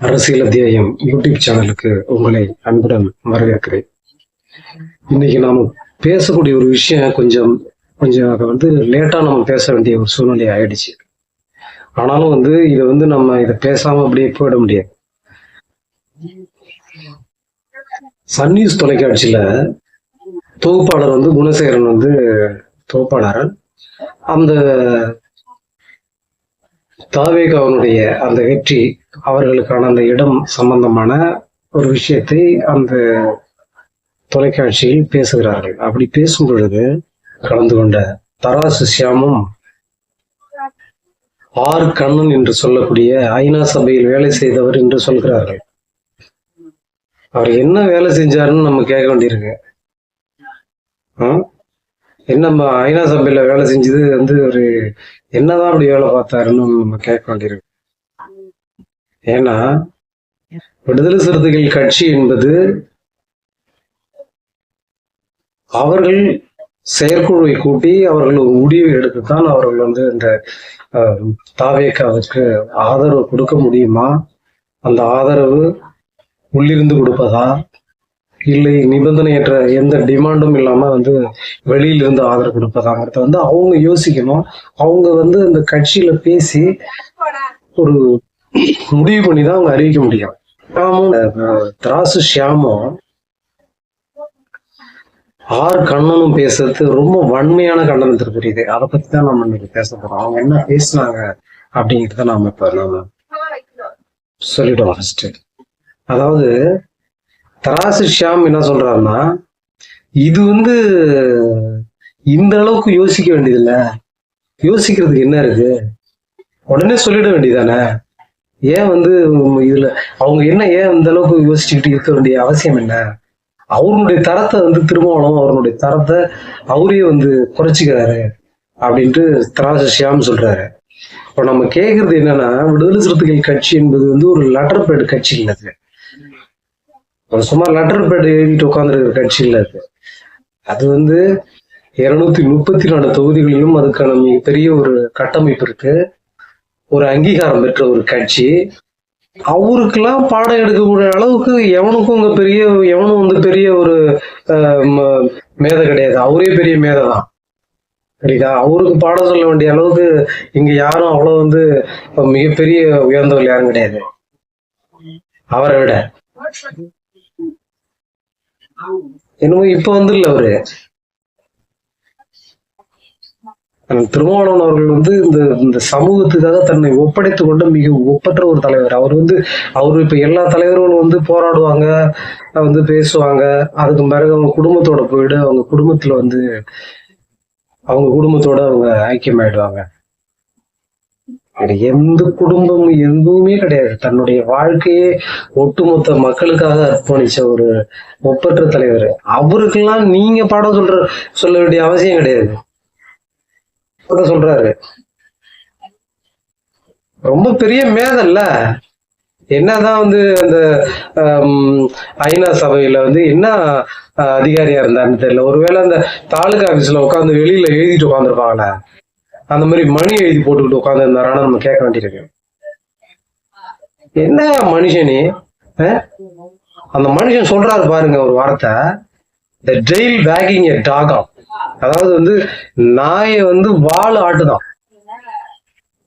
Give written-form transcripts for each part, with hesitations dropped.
அரசியல் அத்தியாயம் யூடியூப் சேனலுக்கு உங்களை அன்புடன் வரவேற்கிறேன். இன்னைக்கு நாம பேசக்கூடிய ஒரு விஷயம் கொஞ்சம் அதை லேட்டா நம்ம பேச வேண்டிய ஒரு சூழ்நிலை ஆயிடுச்சு. ஆனாலும் நம்ம இதை பேசாம அப்படியே போயிட முடியாது. சன் நியூஸ் தொலைக்காட்சியில தொகுப்பாளர் குணசேகரன் தொகுப்பாளர் அந்த தாவேகாவினுடைய அந்த வெற்றி அவர்களுக்கான அந்த இடம் சம்பந்தமான ஒரு விஷயத்தை அந்த தொலைக்காட்சியில் பேசுகிறார்கள். அப்படி பேசும் பொழுது கலந்து கொண்ட தராசு சியாமும் ஆர் கண்ணன் என்று சொல்லக்கூடிய ஐநா சபையில் வேலை செய்தவர் என்று சொல்கிறார்கள். அவர் என்ன வேலை செஞ்சாருன்னு நம்ம கேட்க வேண்டியிருக்கு. என்ன ஐநா சபையில வேலை செஞ்சது ஒரு என்னதான் அப்படி வேலை பார்த்தாருன்னு நம்ம கேட்க வேண்டியிருக்கு. ஏன்னா விடுதலை சிறுத்தைகள் கட்சி என்பது அவர்கள் செயற்குழுவை கூட்டி அவர்கள் ஒரு முடிவை எடுத்துத்தான் அவர்கள் இந்த தாவேகாவுக்கு ஆதரவு கொடுக்க முடியுமா, அந்த ஆதரவு உள்ளிருந்து கொடுப்பதா, இல்லை நிபந்தனையற்ற எந்த டிமாண்டும் இல்லாம வெளியிலிருந்து ஆதரவு கொடுப்பதாங்கிறத அவங்க யோசிக்கணும். அவங்க அந்த கட்சியில பேசி ஒரு முடிவு பண்ணி தான் அவங்க அறிவிக்க முடியும். திராசு ஷியாமும் ஆர் கண்ணனும் பேசுறது ரொம்ப வன்மையான கண்டனத்திற்குரியது. அதை பத்தி தான் நம்ம இன்னைக்கு பேச போறோம். அவங்க என்ன பேசினாங்க அப்படிங்கிறத நாம சொல்லிடுவோம். ஃபர்ஸ்ட் அதாவது தராசு ஷியாம் என்ன சொல்றாருன்னா, இது இந்த அளவுக்கு யோசிக்க வேண்டியதில்லை, யோசிக்கிறதுக்கு என்ன இருக்கு, உடனே சொல்லிட வேண்டியதானே. ஏன் இதுல அவங்க ஏன் இந்த அளவுக்கு யோசிச்சுக்கிட்டு இருக்க வேண்டிய அவசியம் என்ன? அவருடைய தரத்தை திருமாவளவன் அவருடைய தரத்தை அவரே குறைச்சிக்கிறாரு அப்படின்ட்டு தராசு ஷியாம் சொல்றாரு. இப்போ நம்ம கேட்கறது என்னன்னா, விடுதலை சிறுத்தைகள் கட்சி என்பது ஒரு லெட்டர் பேட் கட்சி இல்லை. ஒரு சும்மா லெட்டர் பேட் எழுதிட்டு உட்காந்துருக்கிற கட்சி இல்லை. அது 234 தொகுதிகளிலும் அதுக்கான மிகப்பெரிய ஒரு கட்டமைப்பு இருக்கு, ஒரு அங்கீகாரம் பெற்ற ஒரு கட்சி. அவருக்கெல்லாம் பாடம் எடுக்கக்கூடிய அளவுக்கு எவனுக்கும் பெரிய ஒரு மேதை கிடையாது. அவரே பெரிய மேதை தான், சரிதா? அவருக்கு பாடம் சொல்ல வேண்டிய அளவுக்கு இங்க யாரும் அவ்வளவு மிகப்பெரிய உயர்ந்தவர் யாரும் கிடையாது. அவரை விட என்னமோ இப்ப இல்ல அவரு திருமாவளவன் அவர்கள் இந்த சமூகத்துக்காக தன்னை ஒப்படைத்து கொண்ட மிக ஒப்பற்ற ஒரு தலைவர். அவரு இப்ப எல்லா தலைவர்களும் போராடுவாங்க, பேசுவாங்க. அதுக்கு பிறகு அவங்க குடும்பத்தோட போயிடு அவங்க குடும்பத்தோட அவங்க ஐக்கியமாயிடுவாங்க. எந்த குடும்பமும் எதுவுமே கிடையாது. தன்னுடைய வாழ்க்கையே ஒட்டுமொத்த மக்களுக்காக அர்ப்பணிச்ச ஒரு ஒப்பற்ற தலைவர். அவருக்கெல்லாம் நீங்க பாடம் சொல்ல வேண்டிய அவசியம் கிடையாது. சொல்றாரு ரொம்ப பெரிய மேதல்ல. என்னதான் அந்த ஐநா சபையில என்ன அதிகாரியா இருந்தாருன்னு தெரியல. ஒருவேளை அந்த தாலுகா ஆபீஸ்ல உட்காந்து வெளியில எழுதிட்டு உட்காந்துருப்பாங்களே, அந்த மாதிரி மணி எழுதி போட்டுக்கிட்டு உட்காந்து இருந்தாரான்னு நம்ம கேட்க வேண்டியிருக்கு. என்ன மனுஷனே, அந்த மனுஷன் சொல்றாரு பாருங்க ஒரு வார்த்தை, the jail wagging a dog. அதாவது நாயை வால் ஆட்டுதான்.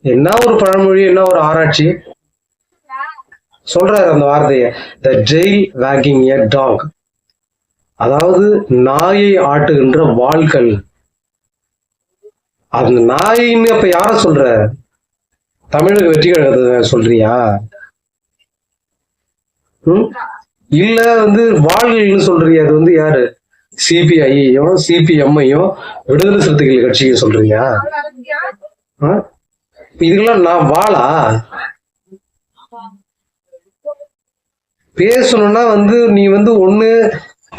என்ன ஒரு பழமொழி, என்ன ஒரு ஆராய்ச்சி சொல்றாரு அந்த வார்த்தைய, the jail wagging a dog. அதாவது நாயை ஆட்டுகின்ற வாள்கள். அந்த நாயின்னு அப்ப யார சொல்ற? தமிழக வெற்றி கழகத்தை சொல்றியா? இல்ல வாள்கள்னு சொல்றியா? அது யாரு? சிபிஐயும் சிபிஎம்ஐயும் விடுதலை சிறுத்தைகள் கட்சியை சொல்றியா? இதுக்கெல்லாம் நான் வாளா? பேசணும்னா நீ ஒண்ணு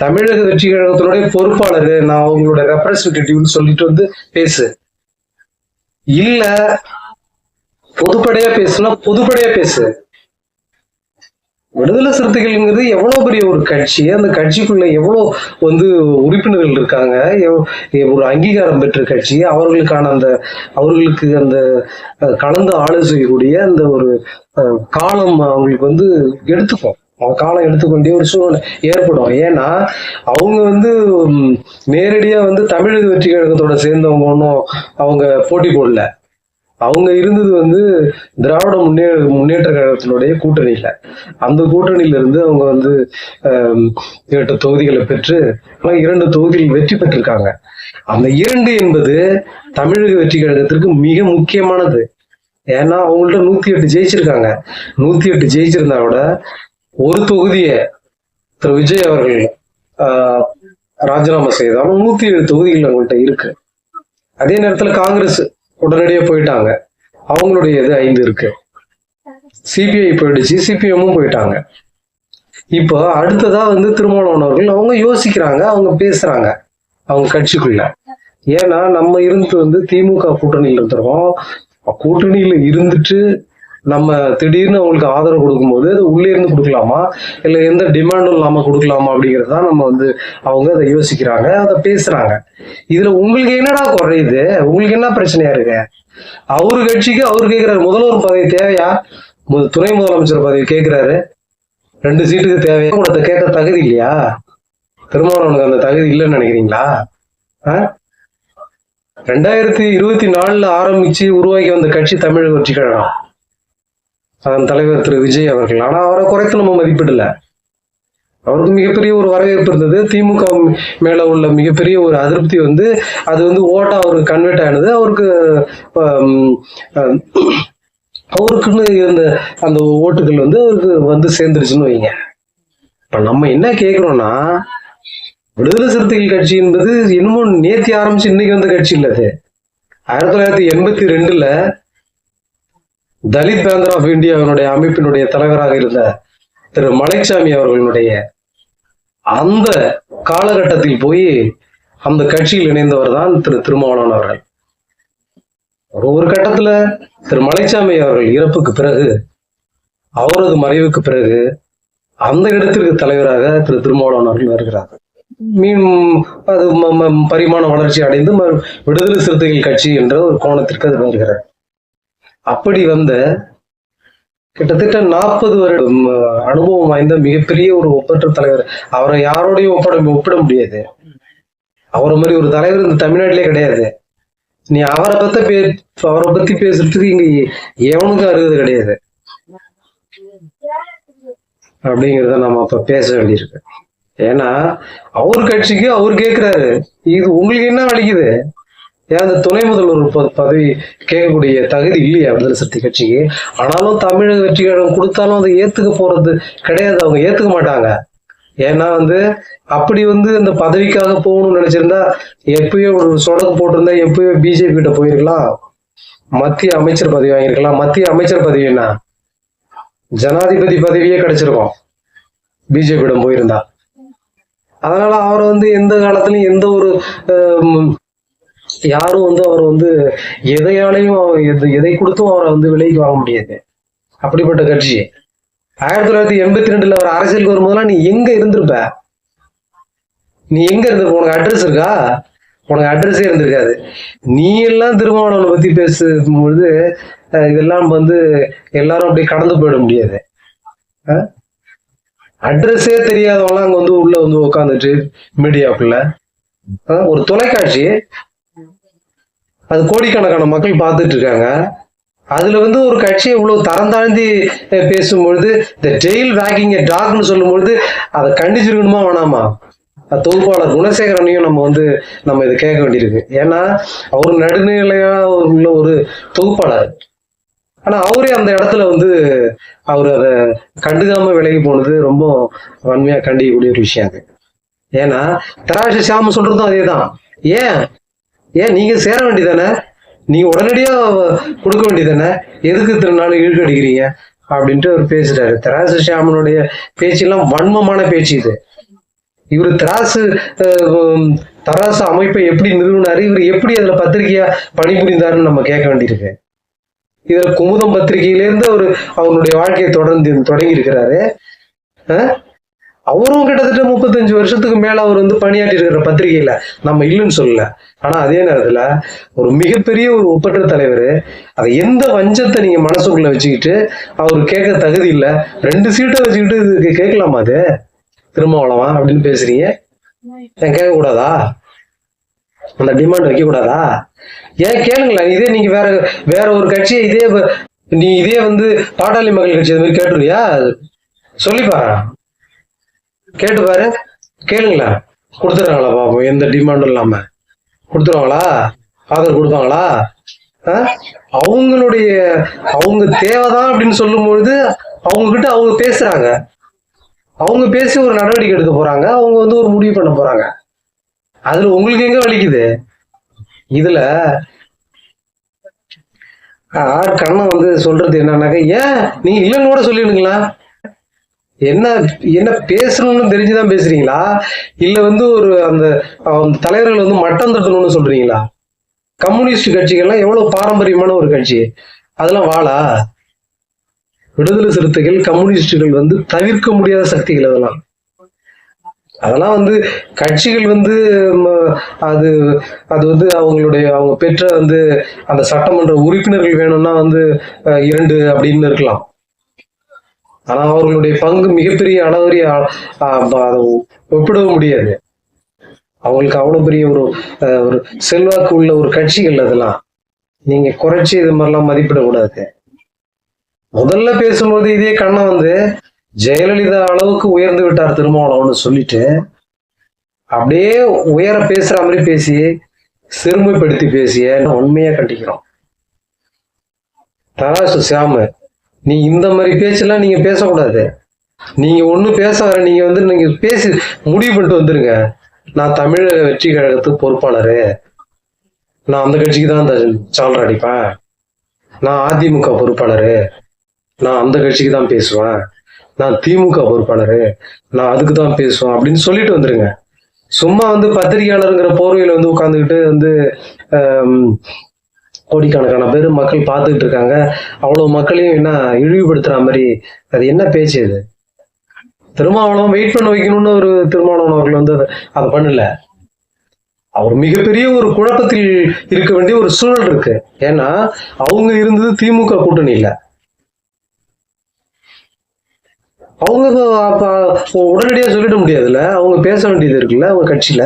தமிழக வெற்றி கழகத்தினுடைய பொறுப்பாளர், நான் அவங்களோட ரெப்ரசன்டேட்டிவ்னு சொல்லிட்டு பேசு. இல்ல பொதுப்படையா பேசுனா பொதுப்படையா பேசு. விடுதலை சிறுத்தைகள்ங்கிறது எவ்வளவு பெரிய ஒரு கட்சி, அந்த கட்சிக்குள்ள எவ்வளவு வந்து உறுப்பினர்கள் இருக்காங்க, ஒரு அங்கீகாரம் பெற்ற கட்சி, அவர்களுக்கு அந்த கலந்து ஆலோசிக்கக்கூடிய அந்த ஒரு காலம் அவங்களுக்கு வந்து எடுத்துக்கும். காலம் எடுத்துக்கொண்டே ஒரு சூழ்நிலை ஏற்படும். ஏன்னா அவங்க வந்து நேரடியா வந்து தமிழக வெற்றி கழகத்தோட சேர்ந்தவங்க ஒன்றும் அவங்க போட்டி போடல. அவங்க இருந்தது வந்து திராவிட முன்னேற்ற கழகத்தினுடைய கூட்டணியில. அந்த கூட்டணியில இருந்து அவங்க வந்து 8 தொகுதிகளை பெற்று 2 தொகுதியில் வெற்றி பெற்றிருக்காங்க. அந்த 2 என்பது தமிழக வெற்றி கழகத்திற்கு மிக முக்கியமானது. ஏன்னா அவங்கள்ட்ட 108 ஜெயிச்சிருக்காங்க. 108 ஜெயிச்சிருந்தா கூட ஒரு தொகுதியை திரு விஜய் அவர்கள் ராஜினாமா செய்தாலும் 107 தொகுதிகள் அவங்கள்ட்ட இருக்கு. அதே நேரத்துல காங்கிரஸ் உடனடியா போயிட்டாங்க, அவங்களுடைய இது 5 இருக்கு. சிபிஐ போயிடுச்சு, சிபிஎம்மும் போயிட்டாங்க. இப்போ அடுத்ததா வந்து திருமாவளவன் அவர்கள் அவங்க யோசிக்கிறாங்க, அவங்க பேசுறாங்க அவங்க கட்சிக்குள்ள. ஏன்னா நம்ம இருந்து வந்து திமுக கூட்டணியில இருந்திருக்கோம். கூட்டணியில இருந்துட்டு நம்ம திடீர்னு அவங்களுக்கு ஆதரவு கொடுக்கும்போது அது உள்ளே இருந்து கொடுக்கலாமா, இல்லை எந்த டிமாண்டும் இல்லாம கொடுக்கலாமா அப்படிங்கிறது தான் நம்ம வந்து அவங்க அதை யோசிக்கிறாங்க, அதை பேசுறாங்க. இதுல உங்களுக்கு என்னடா குறையுது, உங்களுக்கு என்ன பிரச்சனையா இருக்கு? அவரு கட்சிக்கு அவரு கேட்கிறாரு முதல்வர் பதவி தேவையா, துணை முதலமைச்சர் பதவி கேட்கிறாரு, 2 சீட்டுக்கு தேவையா, கூட கேட்க தகுதி இல்லையா? திருமாவளவனுக்கு அந்த தகுதி இல்லைன்னு நினைக்கிறீங்களா? 2024 ஆரம்பிச்சு உருவாக்கி வந்த கட்சி தமிழக வெற்றி கழகம், அதன் தலைவர் திரு விஜய் அவர்கள். ஆனா அவரை குறைத்து நம்ம மதிப்பிடல. அவருக்கு மிகப்பெரிய ஒரு வரவேற்பு இருந்தது. திமுக மேல உள்ள மிகப்பெரிய ஒரு அதிருப்தி வந்து அது வந்து ஓட்டா அவருக்கு கன்வெர்ட் ஆனது. அவருக்குன்னு இருந்த அந்த ஓட்டுகள் வந்து அவருக்கு வந்து சேர்ந்துருச்சுன்னு வைங்க. இப்ப நம்ம என்ன கேட்கிறோம்னா, விடுதலை சிறுத்தைகள் கட்சி என்பது இன்னமும் நேத்தி ஆரம்பிச்சு இன்னைக்கு வந்த கட்சி இல்ல. அது 1982 தலித் பேந்தர் ஆஃப் இந்தியாவினுடைய அமைப்பினுடைய தலைவராக இருந்த திரு மலைச்சாமி அவர்களுடைய அந்த காலகட்டத்தில் போய் அந்த கட்சியில் இணைந்தவர் தான் திரு திருமாவளவன் அவர்கள். ஒரு கட்டத்துல திரு மலைச்சாமி அவர்கள் இறப்புக்கு பிறகு, அவரது மறைவுக்கு பிறகு அந்த இடத்திற்கு தலைவராக திரு திருமாவளவன் அவர்கள் வருகிறார். அது பரிமாண வளர்ச்சி அடைந்து விடுதலை சிறுத்தைகள் கட்சி என்ற ஒரு கோணத்திற்கு அது வருகிறார். அப்படி வந்த கிட்டத்தட்ட 40 வருடம் அனுபவம் வாய்ந்த மிகப்பெரிய ஒரு ஒப்பற்ற தலைவர். அவரை யாரோடையும் ஒப்பிட முடியாது. அவரை மாதிரி ஒரு தலைவர் இந்த தமிழ்நாட்டிலே கிடையாது. நீ அவரை பத்தி பேசுறதுக்கு இங்க எவனுக்கும் அருகது கிடையாது அப்படிங்கிறத நம்ம அப்ப பேச வேண்டியிருக்கு. ஏன்னா அவர் கட்சிக்கு அவர் கேட்கிறாரு, இது உங்களுக்கு என்ன வலிக்குது? ஏன் அந்த துணை முதல்வர் பதவி கேட்கக்கூடிய தகுதி இல்லையா விடுதலை சிறுத்தை கட்சிக்கு? ஆனாலும் தமிழக வெற்றி கழகம் கொடுத்தாலும் அதை ஏத்துக்க போறது கிடையாது, அவங்க ஏத்துக்க மாட்டாங்க. ஏன்னா வந்து அப்படி வந்து இந்த பதவிக்காக போகணும்னு நினைச்சிருந்தா எப்பயோ ஒரு சொடக்கு போட்டிருந்தா எப்பயோ பிஜேபி கிட்ட போயிருக்கலாம், மத்திய அமைச்சர் பதவி வாங்கியிருக்கலாம். மத்திய அமைச்சர் பதவி என்ன, ஜனாதிபதி பதவியே கிடைச்சிருக்கும் பிஜேபியிடம் போயிருந்தா. அதனால அவரை வந்து எந்த காலத்திலையும் எந்த ஒரு யாரும் வந்து அவர் வந்து எதையாலையும் எதை கொடுத்தும் அவரை வந்து விலைக்கு வாங்க முடியாது. அப்படிப்பட்ட கட்சி 1982 அவர் அரசியலுக்கு வரும்போதெல்லாம் நீ எங்க இருந்திருப்ப? நீ எங்க இருந்திருப்ப? உனக்கு அட்ரஸ் இருக்கா? உனக்கு அட்ரஸே இருந்திருக்காது. நீ எல்லாம் திருமாவளவனை பத்தி பேசும்பொழுது இதெல்லாம் வந்து எல்லாரும் அப்படியே கடந்து போயிட முடியாது. அட்ரஸே தெரியாதவங்களாம் அங்க வந்து உள்ள வந்து உட்காந்துட்டு மீடியாவுக்குள்ள ஒரு தொலைக்காட்சி, அது கோடிக்கணக்கான மக்கள் பார்த்துட்டு இருக்காங்க. அதுல வந்து ஒரு கட்சியை இவ்வளவு தரம் தாழ்ந்தி பேசும்பொழுது, இந்த ஜெயில் வேக்கிங் டாக்னு சொல்லும் பொழுது அதை கண்டிச்சிருக்கணுமா வேணாமா? தொகுப்பாளர் குணசேகரனையும் நம்ம இதை கேட்க வேண்டியிருக்கு. ஏன்னா அவர் நடுநிலையா உள்ள ஒரு தொகுப்பாளர். ஆனா அவரே அந்த இடத்துல வந்து அவர் அதை கண்டுக்காம விலகி போனது ரொம்ப வன்மையா கண்டிக்கக்கூடிய ஒரு விஷயம் அது. ஏன்னா தராசு சாம சொல்றதும் அதேதான். ஏன் நீங்க சேர வேண்டியதானே, நீங்க உடனடியா கொடுக்க வேண்டியதானே, எதுக்கு இத்தனை நாள் இழுக்கடிக்கிறீங்க அப்படின்ட்டு அவர் பேசுறாரு. தராசு ஷியாமனுடைய பேச்செல்லாம் வன்மமான பேச்சு இது. இவரு தராசு அமைப்பை எப்படி நிறுவனாரு, இவர் எப்படி அதுல பத்திரிகையா பணிபுரிந்தாருன்னு நம்ம கேட்க வேண்டியிருக்கு. இதுல குமுதம் பத்திரிகையிலேருந்து அவருடைய வாழ்க்கையை தொடங்கி இருக்கிறாரு. அவரும் கிட்டத்தட்ட 35 வருஷத்துக்கு மேல அவர் வந்து பணியாற்றி இருக்கிற பத்திரிகையில நம்ம இல்லைன்னு சொல்லல. ஆனா அதே நேரத்துல ஒரு மிகப்பெரிய ஒரு ஒப்பற்ற தலைவர், அதை எந்த வஞ்சத்தை நீங்க மனசுக்குள்ள வச்சுக்கிட்டு அவர் கேட்க தகுதி இல்லை, 2 சீட்டை வச்சுக்கிட்டு இதுக்கு கேட்கலாமா அது திருமாவளவன் அப்படின்னு பேசுறீங்க? ஏன் கேட்க கூடாதா? அந்த டிமாண்ட் வைக்க கூடாதா? ஏன் கேளுங்களேன். இதே நீங்க வேற வேற ஒரு கட்சியை இதே வந்து பாட்டாளி மக்கள் கட்சி அது மாதிரி கேட்டுருவியா? சொல்லிப்பாரு, கேட்டு பாரு, கேளுங்களா, கொடுத்துறாங்களா பாப்போம். எந்த டிமாண்டும் இல்லாம கொடுத்துருவாங்களா? ஆதரவு கொடுப்பாங்களா? அவங்க தேவைதான் அப்படின்னு சொல்லும் பொழுது அவங்க கிட்ட அவங்க பேசுறாங்க, அவங்க பேசி ஒரு நடவடிக்கை எடுக்க போறாங்க, அவங்க வந்து ஒரு முடிவு பண்ண போறாங்க. அதுல உங்களுக்கு எங்க வலிக்குது? இதுல கண்ணன் வந்து சொல்றது என்னன்னாக்க, ஏன் நீங்க இல்லைன்னு கூட சொல்லிடுங்களா? என்ன என்ன பேசணும்னு தெரிஞ்சுதான் பேசுறீங்களா, இல்ல வந்து ஒரு அந்த தலைவர்கள் வந்து மட்டம் தட்டணும்னு சொல்றீங்களா? கம்யூனிஸ்ட் கட்சிகள்லாம் எவ்வளவு பாரம்பரியமான ஒரு கட்சி, அதெல்லாம் வாழா? விடுதலை சிறுத்தைகள் கம்யூனிஸ்டுகள் வந்து தவிர்க்க முடியாத சக்திகள். அதெல்லாம் வந்து கட்சிகள் வந்து அது அது வந்து அவங்க பெற்ற வந்து அந்த சட்டமன்ற உறுப்பினர்கள் வேணும்னா வந்து 2 அப்படின்னு இருக்கலாம். ஆனா அவர்களுடைய பங்கு மிகப்பெரிய அளவரிய ஒப்பிட முடியாது. அவங்களுக்கு அவ்வளவு பெரிய ஒரு செல்வாக்கு உள்ள ஒரு கட்சிகள். அதெல்லாம் நீங்க குறைச்சி இது மாதிரிலாம் மதிப்பிடக்கூடாது. முதல்ல பேசும்போது இதே கண்ணன் வந்து ஜெயலலிதா அளவுக்கு உயர்ந்து விட்டார் திருமாவளவன் சொல்லிட்டு அப்படியே உயர பேசுற மாதிரி பேசி சிறுமைப்படுத்தி பேசிய உண்மையா கண்டிக்கிறோம். தராசு சாமு, நீ இந்த மாதிரி பேச்செல்லாம் நீங்க பேசக்கூடாது. நீங்க ஒண்ணு பேச வர, நீங்க வந்து நீங்க பேசி முடிவு பண்ணிட்டு வந்துருங்க. நான் தமிழக வெற்றி கழகத்துக்கு பொறுப்பாளரு, நான் அந்த கட்சிக்கு தான் அந்த சால்ற அடிப்பேன், நான் அதிமுக பொறுப்பாளரு, நான் அந்த கட்சிக்கு தான் பேசுவேன், நான் திமுக பொறுப்பாளரு, நான் அதுக்கு தான் பேசுவேன் அப்படின்னு சொல்லிட்டு வந்துருங்க. சும்மா வந்து பத்திரிகையாளருங்கிற போர்வையில வந்து உட்காந்துக்கிட்டு வந்து கோடிக்கணக்கான பேர் மக்கள் பார்த்துக்கிட்டு இருக்காங்க, அவ்வளவு மக்களையும் என்ன இழிவுபடுத்துற மாதிரி. அது என்ன பேச்சு? இது திருமாவளவன் வெயிட் பண்ண வைக்கணும்னு ஒரு திருமாவளவன் அவர்கள் வந்து அதை பண்ணல. அவர் மிகப்பெரிய ஒரு குழப்பத்தில் இருக்க வேண்டிய ஒரு சூழல் இருக்கு. ஏன்னா அவங்க இருந்தது திமுக கூட்டணி இல்ல. அவங்க உடனடியா சொல்லிட முடியாதுல்ல, அவங்க பேச வேண்டியது இருக்குல்ல அவங்க கட்சியில.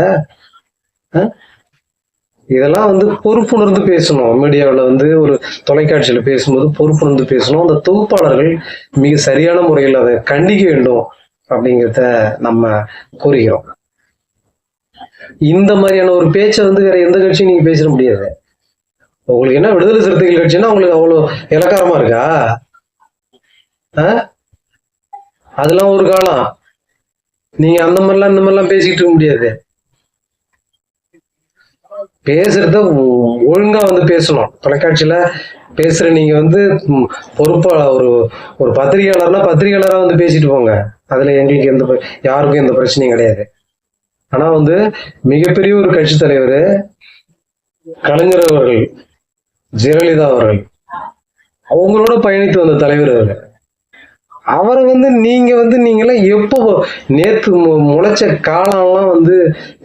இதெல்லாம் வந்து பொறுப்புணர்ந்து பேசணும். மீடியாவில் வந்து ஒரு தொலைக்காட்சியில பேசும்போது பொறுப்புணர்ந்து பேசணும். அந்த தொகுப்பாளர்கள் மிக சரியான முறையில் அதை கண்டிக்க வேண்டும் அப்படிங்கிறத நம்ம கூறுகிறோம். இந்த மாதிரியான ஒரு பேச்சை வந்து வேற எந்த கட்சியும் நீங்க பேசிட முடியாது. உங்களுக்கு என்ன விடுதலை சிறுத்தைகள் கட்சின்னா உங்களுக்கு அவ்வளவு இலக்காரமா இருக்கா? அதெல்லாம் ஒரு காலம். நீங்க அந்த மாதிரிலாம் பேசிக்கிட்டு இருக்க முடியாது. பேசுறத ஒழுங்கா வந்து பேசணும். தொலைக்காட்சியில பேசுற நீங்க வந்து பொறுப்பா ஒரு பத்திரிகையாளர்னா பத்திரிகையாளரா வந்து பேசிட்டு போங்க. அதுல எங்களுக்கு யாருக்கும் எந்த பிரச்சனையும் கிடையாது. ஆனா வந்து மிகப்பெரிய ஒரு கட்சி தலைவர் கலைஞர் அவர்கள், ஜெயலலிதா அவர்கள், அவங்களோட பயணித்து வந்த தலைவர் அவரை வந்து நீங்களாம் எப்போ நேத்து முளைச்ச காலம்லாம் வந்து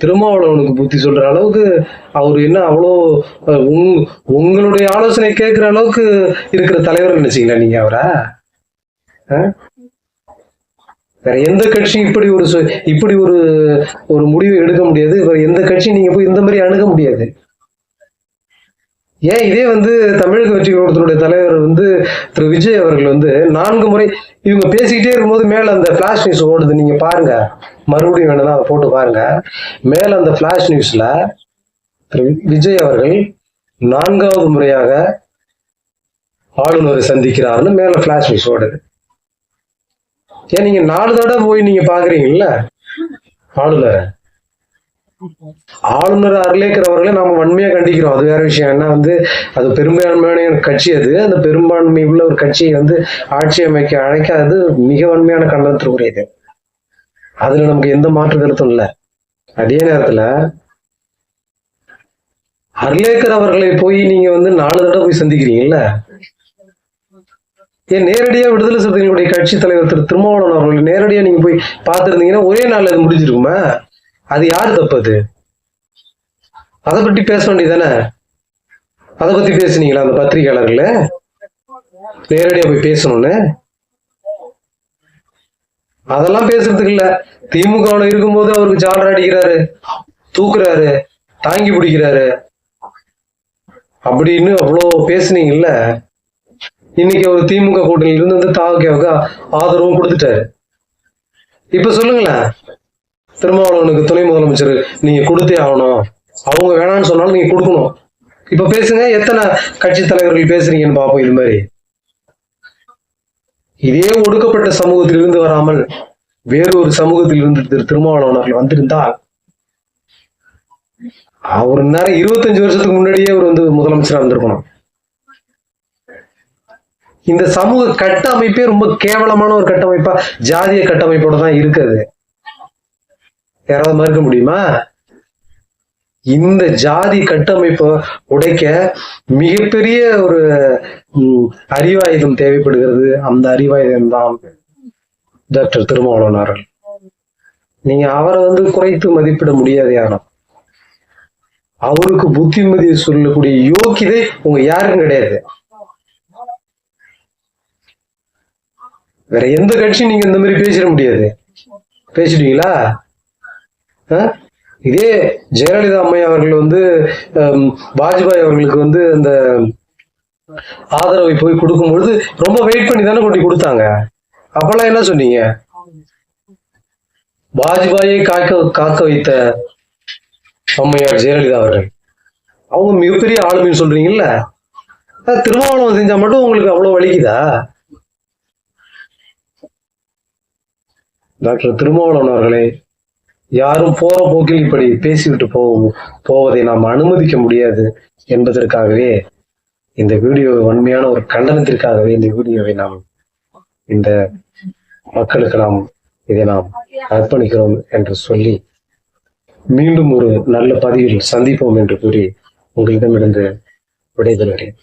திருமாவளவனுக்கு புத்தி சொல்ற அளவுக்கு அவரு என்ன அவ்வளோ உங்களுடைய ஆலோசனை கேட்கிற அளவுக்கு இருக்கிற தலைவர் நினைச்சீங்களா நீங்க அவரை? வேற எந்த கட்சி இப்படி ஒரு முடிவை எடுக்க முடியாது. எந்த கட்சி நீங்க போய் இந்த மாதிரி அணுக முடியாது. ஏன் இதே வந்து தமிழக வெற்றி கழகத்தினுடைய தலைவர் வந்து திரு விஜய் அவர்கள் வந்து 4 முறை இவங்க பேசிக்கிட்டே இருக்கும்போது மேல அந்த பிளாஷ் நியூஸ் ஓடுது, நீங்க பாருங்க, மறுபடியும் வேணும்னா அதை போட்டு பாருங்க. மேல அந்த பிளாஷ் நியூஸ்ல திரு விஜய் அவர்கள் 4வது முறையாக ஆளுநரை சந்திக்கிறாருன்னு மேல பிளாஷ் நியூஸ் ஓடுது. ஏன் நீங்க 4 தடவை போய் நீங்க பாக்குறீங்கல்ல ஆளுநர் அர்லேக்கர் அவர்களை நாம வன்மையா கண்டிக்கிறோம். அது வேற விஷயம். என்ன வந்து அது பெரும்பான்மையான கட்சி, அந்த பெரும்பான்மை உள்ள ஒரு கட்சியை வந்து ஆட்சி அமைக்க அழைக்காது மிக வன்மையான கண்டனத்திற்குரியது. அதுல நமக்கு எந்த மாற்று கருத்தும் இல்லை. அதே நேரத்துல அர்லேக்கர் அவர்களை போய் நீங்க வந்து 4 தடவை போய் சந்திக்கிறீங்கல்ல, ஏன் நேரடியா விடுதலை சிறுத்தைகளுடைய கட்சி தலைவர் திருமாவளவன் அவர்கள் நேரடியா நீங்க போய் பார்த்திருந்தீங்கன்னா ஒரே நாள்ல அது முடிஞ்சிருக்குமா? அது யாரு தப்பு? அது அதை பற்றி பேச வேண்டியதானே? அதை பத்தி பேசுனீங்களா அந்த பத்திரிகையாளர்கள நேரடியா போய் பேசணும்னு? அதெல்லாம் பேசுறதுக்கு இல்ல. திமுக இருக்கும்போது அவருக்கு ஜாலரா அடிக்கிறாரு, தூக்குறாரு, தாங்கி பிடிக்கிறாரு அப்படின்னு அவ்வளவு பேசுனீங்கல்ல. இன்னைக்கு அவர் திமுக கூட்டணியில இருந்து வந்து தாவக்காவுக்கு ஆதரவும் கொடுத்துட்டாரு. இப்ப சொல்லுங்களேன், திருமாவளவனுக்கு துணை முதலமைச்சர் நீங்க கொடுத்தே ஆகணும், அவங்க வேணாம்னு சொன்னாலும் நீங்க கொடுக்கணும். இப்ப பேசுங்க, எத்தனை கட்சி தலைவர்கள் பேசுறீங்கன்னு பாப்போம். இது மாதிரி இதே ஒடுக்கப்பட்ட சமூகத்திலிருந்து வராமல் வேறு ஒரு சமூகத்தில் இருந்து திருமாவளவன் அவர்கள் வந்திருந்தால் அவர் நேரம் 25 வருஷத்துக்கு முன்னாடியே அவர் வந்து முதலமைச்சரா இருந்திருக்கணும். இந்த சமூக கட்டமைப்பே ரொம்ப கேவலமான ஒரு கட்டமைப்பா ஜாதிய கட்டமைப்போட தான் இருக்குது. யாராவது மறுக்க முடியுமா? இந்த ஜாதி கட்டமைப்பை உடைக்க மிகப்பெரிய ஒரு அறிவாயுதம் தேவைப்படுகிறது. அந்த அறிவாயுதம் தான் டாக்டர் திருமாவளவன் அவர்கள். நீங்க அவரை வந்து குறைத்து மதிப்பிட முடியாது யாரும். அவருக்கு புத்திமதியை சொல்லக்கூடிய யோக்கியதை உங்க யாருக்கும் கிடையாது. வேற எந்த கட்சியும் நீங்க இந்த மாதிரி பேசிட முடியாது. பேசிட்டீங்களா? இதே ஜெயலலிதா அம்மை அவர்கள் வந்து வாஜ்பாய் அவர்களுக்கு வந்து அந்த ஆதரவை போய் கொடுக்கும் பொழுது ரொம்ப வெயிட் பண்ணி தானே கொண்டு கொடுத்தாங்க. அப்பெல்லாம் என்ன சொன்னீங்க? வாஜ்பாயை காக்க வைத்த அம்மையார் ஜெயலலிதா அவர்கள், அவங்க மிகப்பெரிய ஆளுமைன்னு சொல்றீங்கல்ல. திருமாவளவன் செஞ்சா மட்டும் உங்களுக்கு அவ்வளவு வலிக்குதா? டாக்டர் திருமாவளவன் அவர்களே, யாரும் போற போக்கில் இப்படி பேசிவிட்டு போவதை நாம் அனுமதிக்க முடியாது என்பதற்காகவே இந்த வீடியோ வன்மையான ஒரு கண்டனத்திற்காகவே இந்த வீடியோவை நாம் இந்த மக்களுக்கு இதை நாம் அர்ப்பணிக்கிறோம் என்று சொல்லி மீண்டும் ஒரு நல்ல பதிவில் சந்திப்போம் என்று கூறி உங்களிடமிருந்து விடைபெறுகிறேன்.